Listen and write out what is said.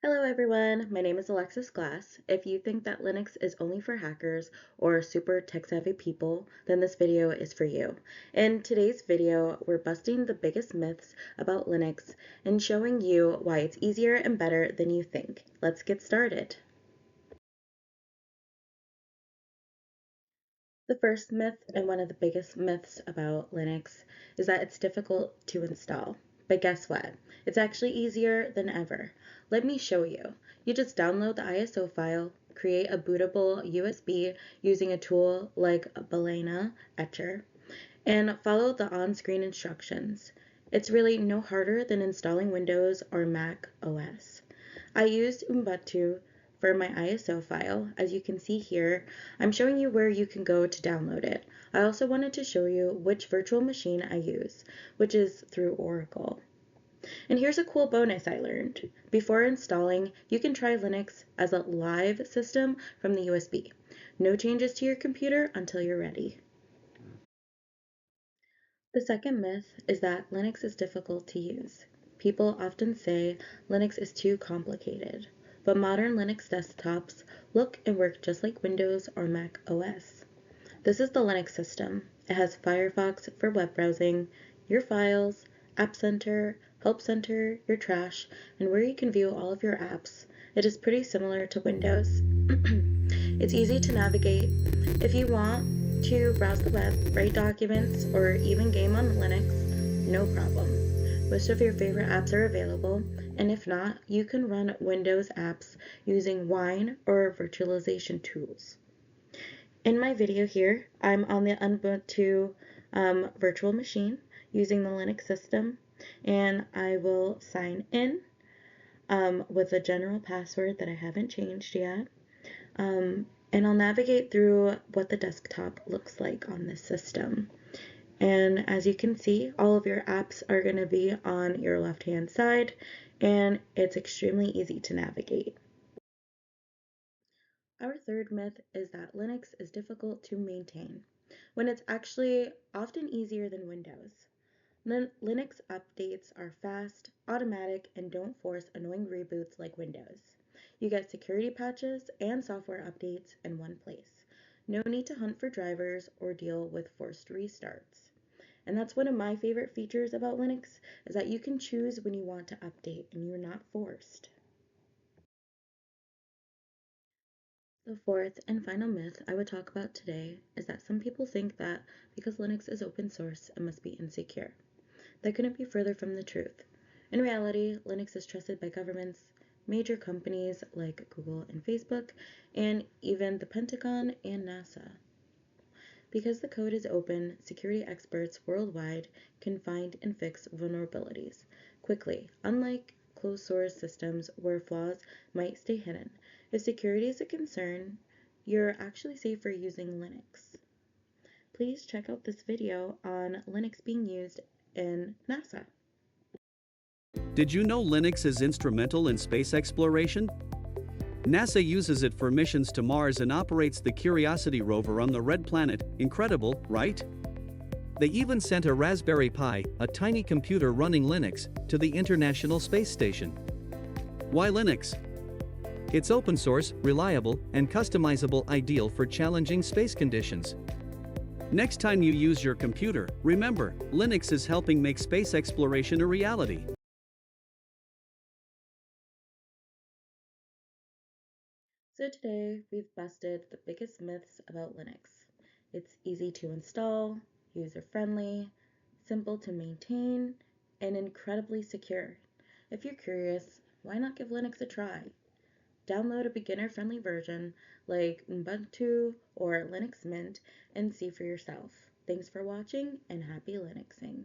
Hello everyone, my name is Alexis Glass. If you think that Linux is only for hackers or super tech-savvy people, then this video is for you. In today's video, we're busting the biggest myths about Linux and showing you why it's easier and better than you think. Let's get started. The first myth, and one of the biggest myths about Linux, is that it's difficult to install. But guess what? It's actually easier than ever. Let me show you. You just download the ISO file, create a bootable USB using a tool like Balena Etcher, and follow the on-screen instructions. It's really no harder than installing Windows or Mac OS. I used Ubuntu for my ISO file. As you can see here, I'm showing you where you can go to download it. I also wanted to show you which virtual machine I use, which is through Oracle. And here's a cool bonus I learned. Before installing, you can try Linux as a live system from the USB. No changes to your computer until you're ready. The second myth is that Linux is difficult to use. People often say Linux is too complicated, but modern Linux desktops look and work just like Windows or Mac OS. This is the Linux system. It has Firefox for web browsing, your files, App Center, Help Center, your trash, and where you can view all of your apps. It is pretty similar to Windows. It's easy to navigate. If you want to browse the web, write documents, or even game on Linux, no problem. Most of your favorite apps are available, and if not, you can run Windows apps using Wine or virtualization tools. In my video here, I'm on the Ubuntu virtual machine using the Linux system, and I will sign in with a general password that I haven't changed yet. And I'll navigate through what the desktop looks like on this system. And as you can see, all of your apps are going to be on your left-hand side, and it's extremely easy to navigate. Our third myth is that Linux is difficult to maintain, when it's actually often easier than Windows. Linux updates are fast, automatic, and don't force annoying reboots like Windows. You get security patches and software updates in one place. No need to hunt for drivers or deal with forced restarts. And that's one of my favorite features about Linux, is that you can choose when you want to update and you're not forced. The fourth and final myth I would talk about today is that some people think that because Linux is open source, it must be insecure. That couldn't be further from the truth. In reality, Linux is trusted by governments, major companies like Google and Facebook, and even the Pentagon and NASA. Because the code is open, security experts worldwide can find and fix vulnerabilities quickly, unlike closed source systems where flaws might stay hidden. If security is a concern, you're actually safer using Linux. Please check out this video on Linux being used in NASA. Did you know Linux is instrumental in space exploration? NASA uses it for missions to Mars and operates the Curiosity rover on the Red Planet. Incredible, right? They even sent a Raspberry Pi, a tiny computer running Linux, to the International Space Station. Why Linux? It's open source, reliable, and customizable, ideal for challenging space conditions. Next time you use your computer, remember, Linux is helping make space exploration a reality. So today we've busted the biggest myths about Linux. It's easy to install, user-friendly, simple to maintain, and incredibly secure. If you're curious, why not give Linux a try? Download a beginner-friendly version like Ubuntu or Linux Mint and see for yourself. Thanks for watching and happy Linuxing.